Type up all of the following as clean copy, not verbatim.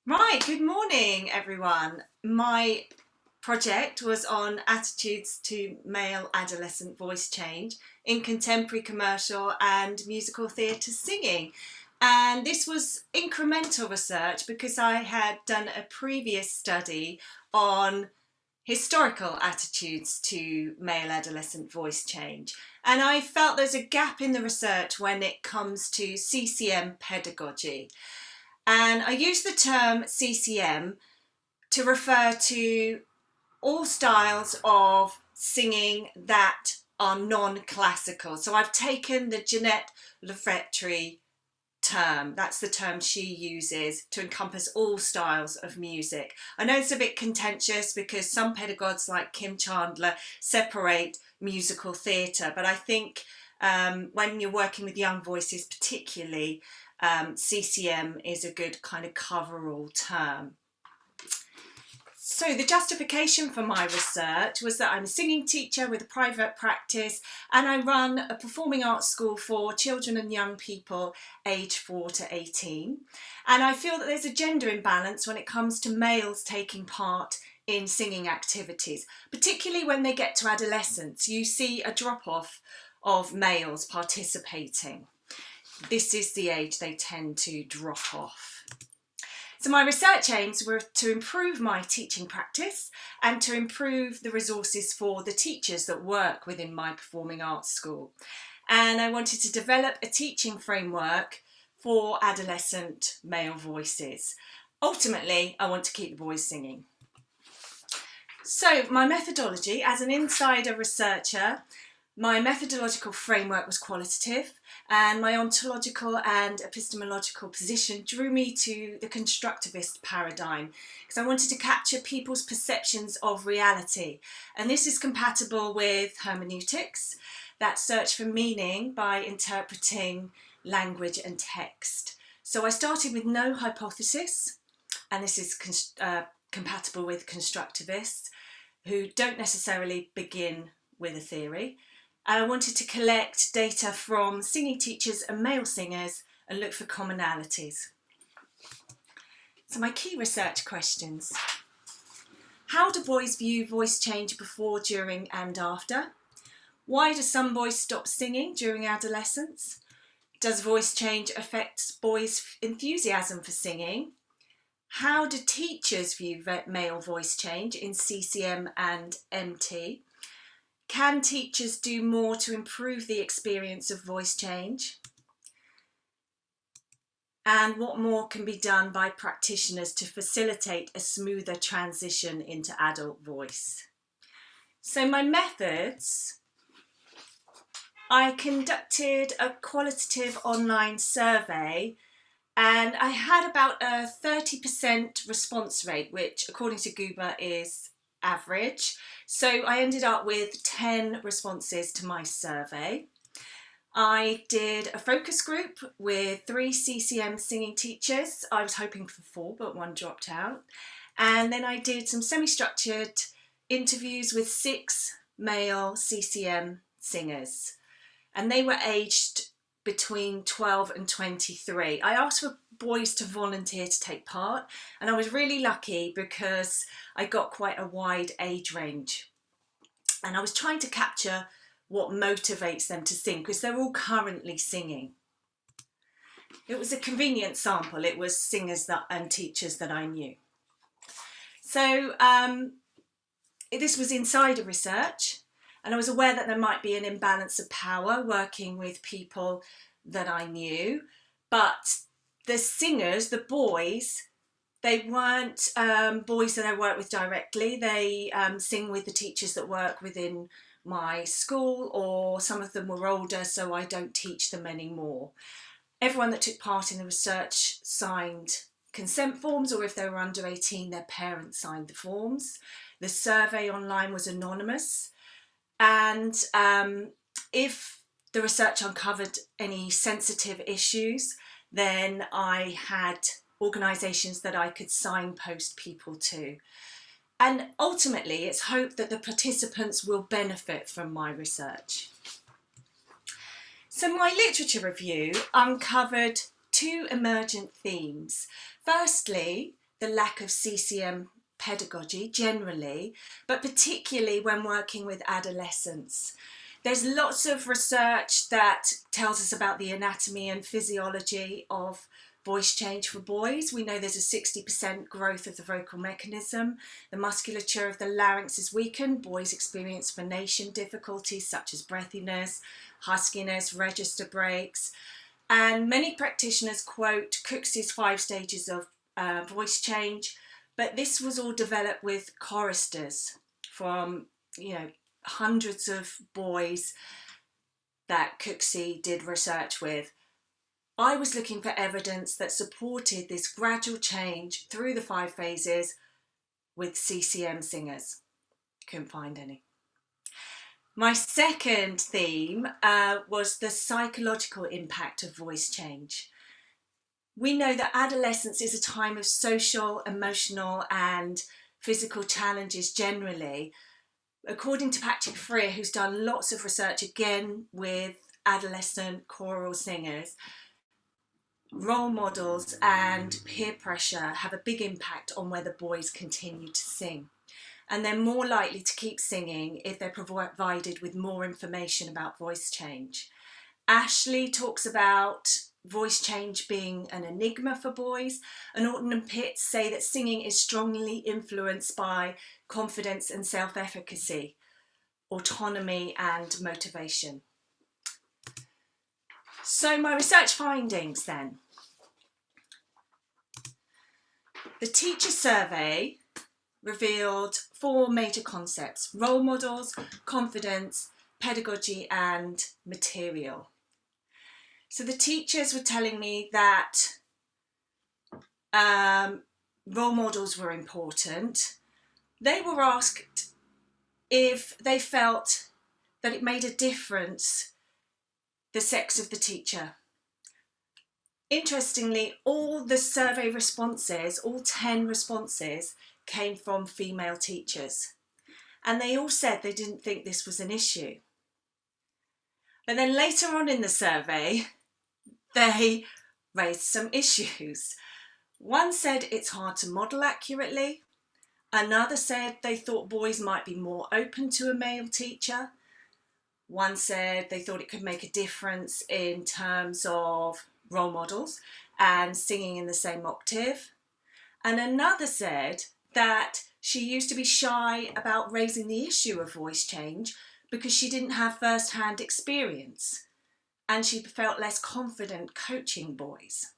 Right, good morning everyone. My project was on attitudes to male adolescent voice change in contemporary commercial and musical theatre singing. And this was incremental research because I had done a previous study on historical attitudes to male adolescent voice change. And I felt there's a gap in the research when it comes to CCM pedagogy. And I use the term CCM to refer to all styles of singing that are non-classical. So I've taken the Jeanette Lefetri term, that's the term she uses to encompass all styles of music. I know it's a bit contentious because some pedagogues like Kim Chandler separate musical theatre, but I think when you're working with young voices particularly, CCM is a good kind of cover-all term. So the justification for my research was that I'm a singing teacher with a private practice and I run a performing arts school for children and young people aged 4 to 18. And I feel that there's a gender imbalance when it comes to males taking part in singing activities, particularly when they get to adolescence. You see a drop-off of males participating. This is the age they tend to drop off. So my research aims were to improve my teaching practice and to improve the resources for the teachers that work within my performing arts school. And I wanted to develop a teaching framework for adolescent male voices. Ultimately, I want to keep the boys singing. So my methodology, as an insider researcher, my methodological framework was qualitative, and my ontological and epistemological position drew me to the constructivist paradigm because I wanted to capture people's perceptions of reality. And this is compatible with hermeneutics, that search for meaning by interpreting language and text. So I started with no hypothesis, and this is compatible with constructivists who don't necessarily begin with a theory. I wanted to collect data from singing teachers and male singers and look for commonalities. So my key research questions. How do boys view voice change before, during and after? Why do some boys stop singing during adolescence? Does voice change affect boys' enthusiasm for singing? How do teachers view male voice change in CCM and MT? Can teachers do more to improve the experience of voice change? And what more can be done by practitioners to facilitate a smoother transition into adult voice? So my methods, I conducted a qualitative online survey and I had about a 30% response rate, which according to Google is average. So I ended up with 10 responses to my survey. I did a focus group with 3 CCM singing teachers. I was hoping for 4, but 1 dropped out. And then I did some semi-structured interviews with 6 male CCM singers. And they were aged between 12 and 23. I asked for boys to volunteer to take part, and I was really lucky because I got quite a wide age range. And I was trying to capture what motivates them to sing because they're all currently singing. It was a convenient sample. It was singers and teachers that I knew. So this was insider research, and I was aware that there might be an imbalance of power working with people that I knew, but the singers, the boys, they weren't boys that I work with directly. They sing with the teachers that work within my school, or some of them were older, so I don't teach them anymore. Everyone that took part in the research signed consent forms, or if they were under 18, their parents signed the forms. The survey online was anonymous, and if the research uncovered any sensitive issues, then I had organisations that I could signpost people to. And ultimately, it's hoped that the participants will benefit from my research. So my literature review uncovered 2 emergent themes. Firstly, the lack of CCM pedagogy generally, but particularly when working with adolescents. There's lots of research that tells us about the anatomy and physiology of voice change for boys. We know there's a 60% growth of the vocal mechanism. The musculature of the larynx is weakened. Boys experience phonation difficulties such as breathiness, huskiness, register breaks. And many practitioners quote Cooksey's 5 stages of voice change, but this was all developed with choristers from, hundreds of boys that Cooksey did research with. I was looking for evidence that supported this gradual change through the 5 phases with CCM singers. Couldn't find any. My second theme was the psychological impact of voice change. We know that adolescence is a time of social, emotional and physical challenges generally. According to Patrick Freer, who's done lots of research again with adolescent choral singers, role models and peer pressure have a big impact on whether boys continue to sing. And they're more likely to keep singing if they're provided with more information about voice change. Ashley talks about voice change being an enigma for boys, and Orton and Pitts say that singing is strongly influenced by confidence and self-efficacy, autonomy and motivation. So my research findings then. The teacher survey revealed 4 major concepts: role models, confidence, pedagogy and material. So the teachers were telling me that role models were important. They were asked if they felt that it made a difference the sex of the teacher. Interestingly, all the survey responses, all 10 responses, came from female teachers. And they all said they didn't think this was an issue. But then later on in the survey, they raised some issues. One said it's hard to model accurately. Another said they thought boys might be more open to a male teacher. One said they thought it could make a difference in terms of role models and singing in the same octave. And another said that she used to be shy about raising the issue of voice change because she didn't have first-hand experience and she felt less confident coaching boys.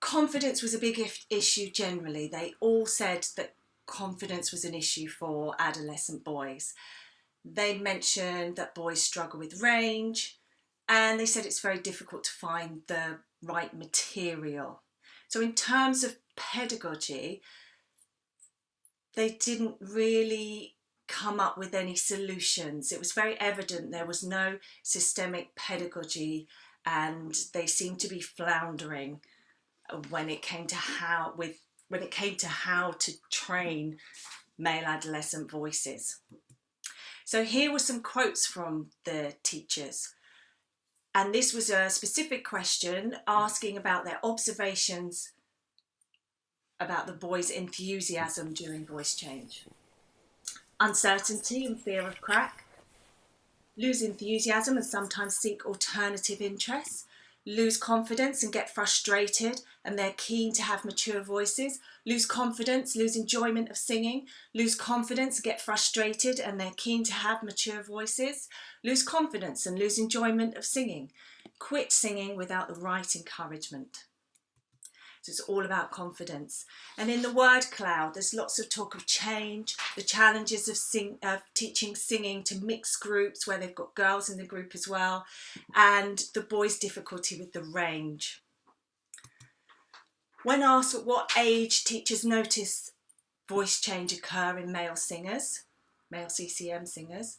Confidence was a big issue generally. They all said that confidence was an issue for adolescent boys. They mentioned that boys struggle with range, and they said it's very difficult to find the right material. So in terms of pedagogy, they didn't really come up with any solutions. It was very evident there was no systemic pedagogy, and they seemed to be floundering when it came to how to train male adolescent voices. So here were some quotes from the teachers. And this was a specific question asking about their observations about the boys' enthusiasm during voice change. Uncertainty and fear of crack, lose enthusiasm and sometimes seek alternative interests, lose confidence and get frustrated and they're keen to have mature voices, lose confidence, lose enjoyment of singing, lose confidence, get frustrated and they're keen to have mature voices, lose confidence and lose enjoyment of singing, quit singing without the right encouragement. So it's all about confidence. And in the word cloud, there's lots of talk of change, the challenges of teaching singing to mixed groups where they've got girls in the group as well, and the boys' difficulty with the range. When asked at what age teachers notice voice change occur in male singers, male CCM singers,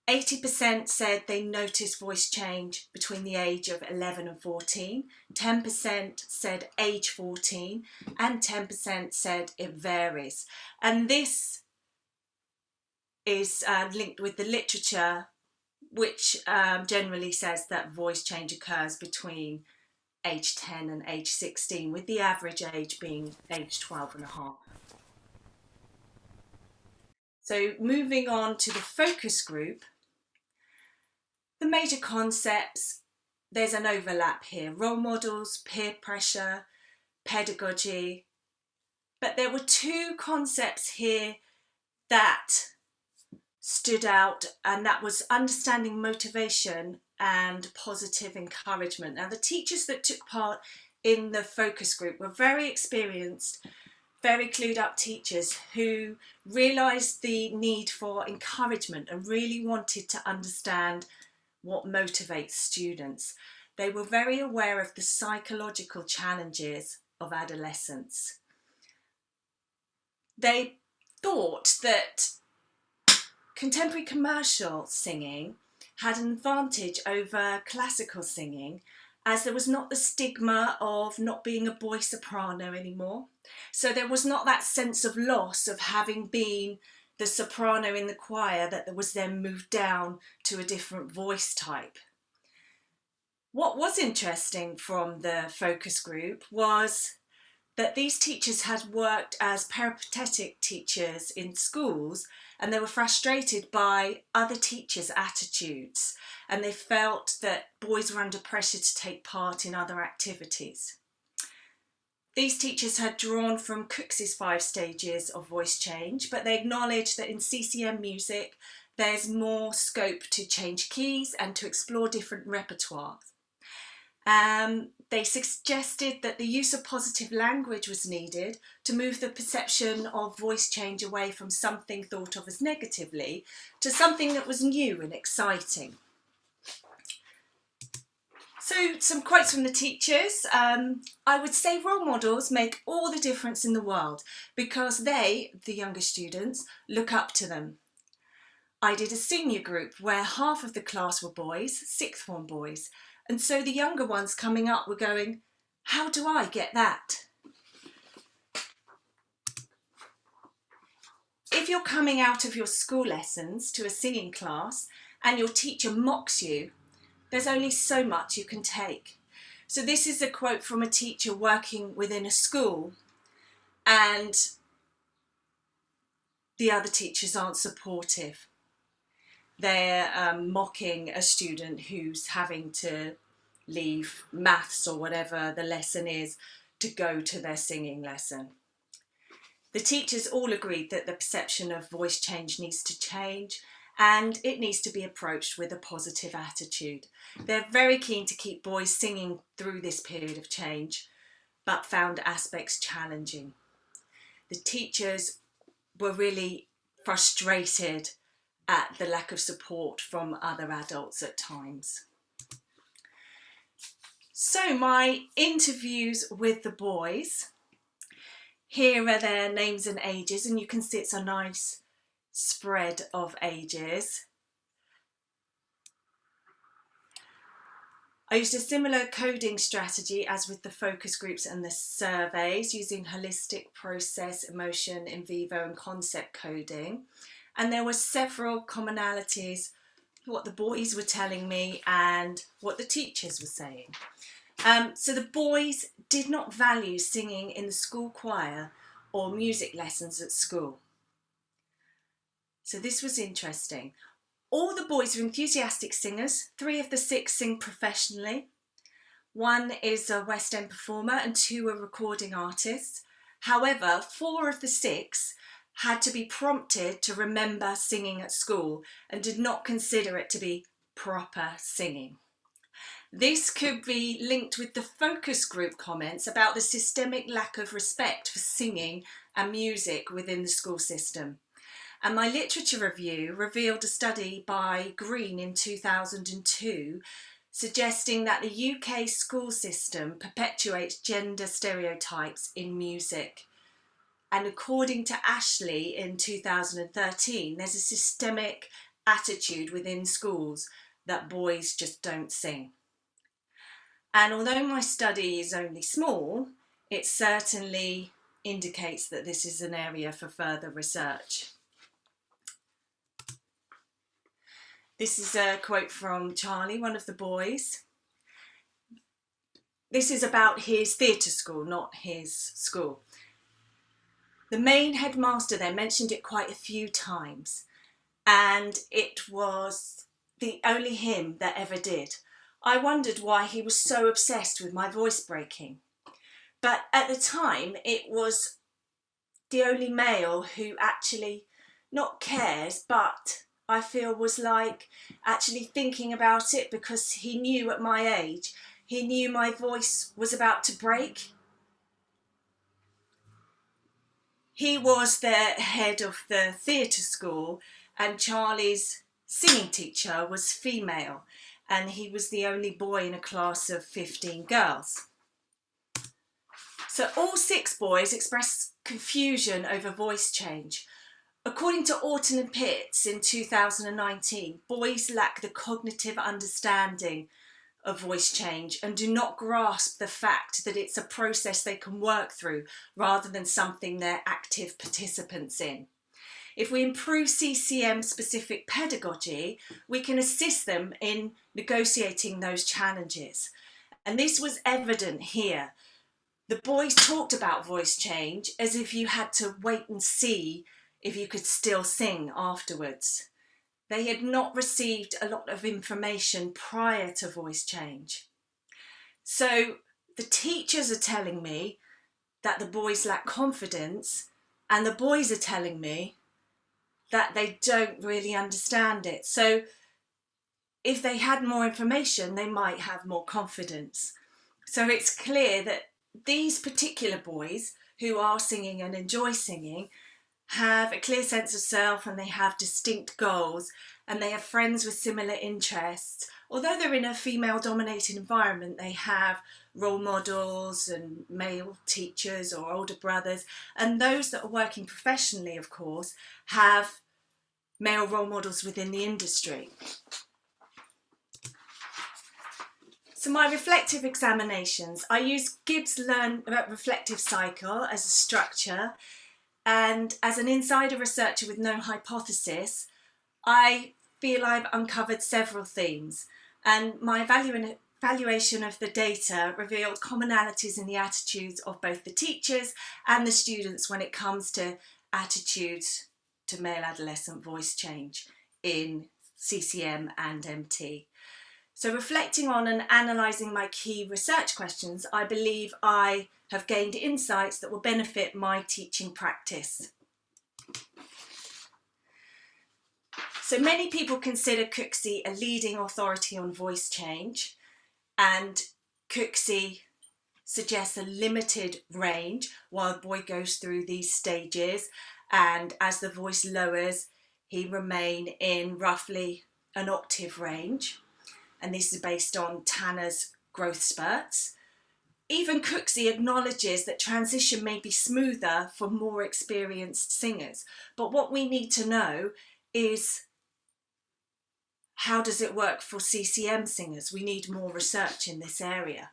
80% said they noticed voice change between the age of 11 and 14, 10% said age 14, and 10% said it varies. And this is linked with the literature, which generally says that voice change occurs between age 10 and age 16, with the average age being age 12 and a half. So moving on to the focus group, the major concepts, there's an overlap here: role models, peer pressure, pedagogy. But there were two concepts here that stood out, and that was understanding motivation and positive encouragement. Now, the teachers that took part in the focus group were very experienced, very clued up teachers who realised the need for encouragement and really wanted to understand what motivates students. They were very aware of the psychological challenges of adolescence. They thought that contemporary commercial singing had an advantage over classical singing, as there was not the stigma of not being a boy soprano anymore. So there was not that sense of loss of having been the soprano in the choir that was then moved down to a different voice type. What was interesting from the focus group was that these teachers had worked as peripatetic teachers in schools, and they were frustrated by other teachers' attitudes, and they felt that boys were under pressure to take part in other activities. These teachers had drawn from Cooks's 5 stages of voice change, but they acknowledged that in CCM music there's more scope to change keys and to explore different repertoires. They suggested that the use of positive language was needed to move the perception of voice change away from something thought of as negatively to something that was new and exciting. So some quotes from the teachers. I would say role models make all the difference in the world because they, the younger students, look up to them. I did a senior group where half of the class were boys, sixth form boys, and so the younger ones coming up were going, how do I get that? If you're coming out of your school lessons to a singing class and your teacher mocks you, there's only so much you can take. So this is a quote from a teacher working within a school, and the other teachers aren't supportive. They're mocking a student who's having to leave maths or whatever the lesson is to go to their singing lesson. The teachers all agreed that the perception of voice change needs to change, and it needs to be approached with a positive attitude. They're very keen to keep boys singing through this period of change, but found aspects challenging. The teachers were really frustrated at the lack of support from other adults at times. So my interviews with the boys, here are their names and ages, and you can see it's a nice spread of ages. I used a similar coding strategy as with the focus groups and the surveys, using holistic, process, emotion, in vivo and concept coding. And there were several commonalities, what the boys were telling me and what the teachers were saying. So the boys did not value singing in the school choir or music lessons at school. So this was interesting. All the boys are enthusiastic singers. 3 of the 6 sing professionally. 1 is a West End performer and 2 are recording artists. However, 4 of the 6 had to be prompted to remember singing at school and did not consider it to be proper singing. This could be linked with the focus group comments about the systemic lack of respect for singing and music within the school system. And my literature review revealed a study by Green in 2002 suggesting that the UK school system perpetuates gender stereotypes in music. And according to Ashley in 2013, there's a systemic attitude within schools that boys just don't sing. And although my study is only small, it certainly indicates that this is an area for further research. This is a quote from Charlie, one of the boys. This is about his theatre school, not his school. The main headmaster there mentioned it quite a few times, and it was the only him that ever did. I wondered why he was so obsessed with my voice breaking. But at the time, it was the only male who actually not cares, but I feel was like actually thinking about it, because he knew at my age, he knew my voice was about to break. He was the head of the theatre school, and Charlie's singing teacher was female, and he was the only boy in a class of 15 girls. So all 6 boys expressed confusion over voice change. According to Orton and Pitts in 2019, boys lack the cognitive understanding of voice change and do not grasp the fact that it's a process they can work through rather than something they're active participants in. If we improve CCM specific pedagogy, we can assist them in negotiating those challenges. And this was evident here. The boys talked about voice change as if you had to wait and see if you could still sing afterwards. They had not received a lot of information prior to voice change. So the teachers are telling me that the boys lack confidence, and the boys are telling me that they don't really understand it. So if they had more information, they might have more confidence. So it's clear that these particular boys who are singing and enjoy singing have a clear sense of self, and they have distinct goals, and they have friends with similar interests. Although they're in a female-dominated environment, they have role models and male teachers or older brothers, and those that are working professionally, of course, have male role models within the industry. So my reflective examinations, I use Gibbs' Learn About Reflective Cycle as a structure, and as an insider researcher with no hypothesis, I feel I've uncovered several themes, and my evaluation of the data revealed commonalities in the attitudes of both the teachers and the students when it comes to attitudes to male adolescent voice change in CCM and MT. So reflecting on and analysing my key research questions, I believe I have gained insights that will benefit my teaching practice. So many people consider Cooksey a leading authority on voice change, and Cooksey suggests a limited range while the boy goes through these stages, and as the voice lowers, he remain in roughly an octave range. And this is based on Tanner's growth spurts. Even Cooksey acknowledges that transition may be smoother for more experienced singers. But what we need to know is, how does it work for CCM singers? We need more research in this area.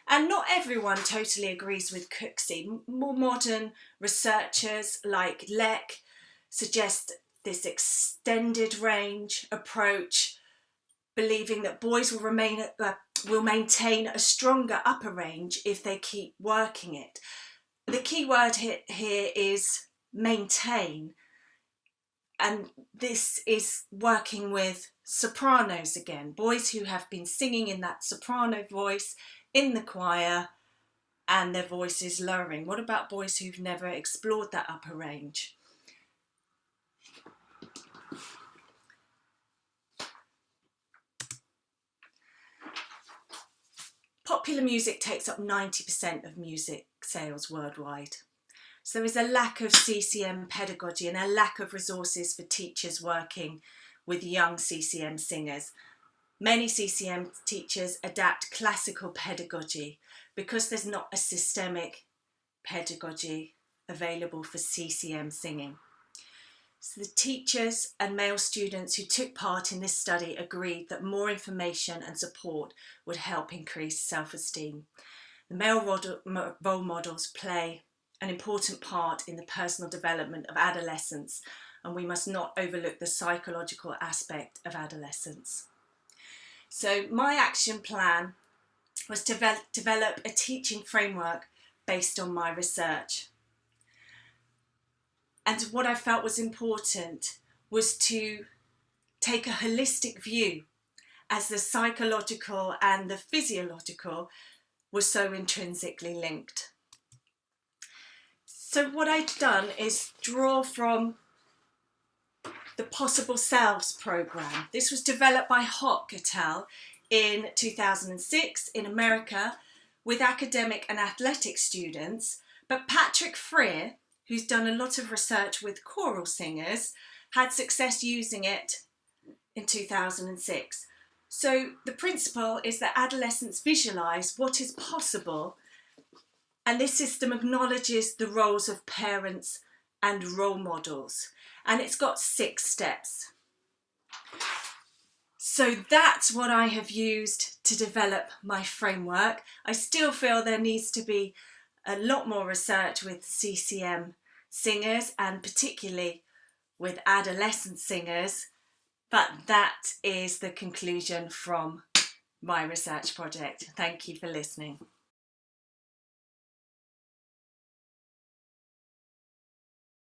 And not everyone totally agrees with Cooksey. More modern researchers like Leck suggest this extended range approach, believing that boys will maintain a stronger upper range if they keep working it. The key word here is maintain, and this is working with sopranos again, boys who have been singing in that soprano voice in the choir and their voice is lowering. What about boys who've never explored that upper range? Popular music takes up 90% of music sales worldwide. So there is a lack of CCM pedagogy and a lack of resources for teachers working with young CCM singers. Many CCM teachers adapt classical pedagogy because there's not a systemic pedagogy available for CCM singing. So the teachers and male students who took part in this study agreed that more information and support would help increase self-esteem. The male role models play an important part in the personal development of adolescents, and we must not overlook the psychological aspect of adolescence. So my action plan was to develop a teaching framework based on my research. And what I felt was important was to take a holistic view, as the psychological and the physiological were so intrinsically linked. So what I'd done is draw from the Possible Selves programme. This was developed by Hock et al. In 2006 in America with academic and athletic students, but Patrick Freer, who's done a lot of research with choral singers, had success using it in 2006. So the principle is that adolescents visualise what is possible, and this system acknowledges the roles of parents and role models, and it's got 6 steps. So that's what I have used to develop my framework. I still feel there needs to be a lot more research with CCM singers, and particularly with adolescent singers, but that is the conclusion from my research project. Thank you for listening.